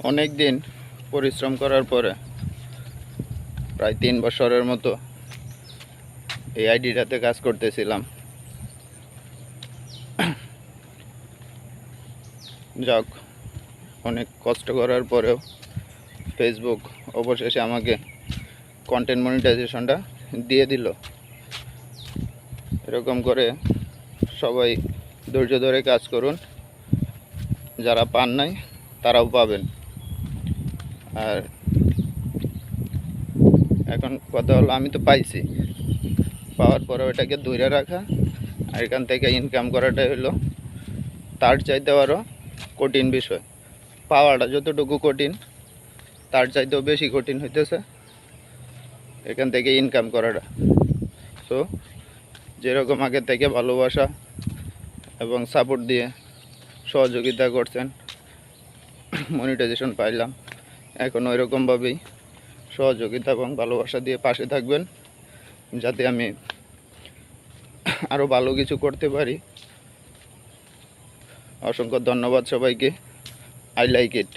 অনেক দিন পরিশ্রম করার পরে প্রায় 3 বছরের মতো এই আইডিটাতে কাজ করতেছিলাম। যাক, অনেক কষ্ট করার পরেও ফেসবুক অবশেষে আমাকে কন্টেন্ট মনিটাইজেশনটা দিয়ে দিল। এরকম করে সবাই ধৈর্য ধরে কাজ করুন, যারা পান নাই তারাও পাবেন। আর এখন কথা হলো, আমি তো পাইছি, পাওয়ার পরে ওটাকে ধরে রাখা আর এখান থেকে ইনকাম করাটাই হলো তার চাইতে আরও কঠিন বিষয়। পাওয়াটা যতটুকু কঠিন, তার চাইতেও বেশি কঠিন হইতেছে এখান থেকে ইনকাম করাটা। সো যেরকম আগের থেকে ভালোবাসা এবং সাপোর্ট দিয়ে সহযোগিতা করছেন, মনিটাইজেশন পাইলাম, এখন ওইরকমভাবেই সহযোগিতা এবং ভালোবাসা দিয়ে পাশে থাকবেন, যাতে আমি আরও ভালো কিছু করতে পারি। অসংখ্য ধন্যবাদ সবাইকে। I like it.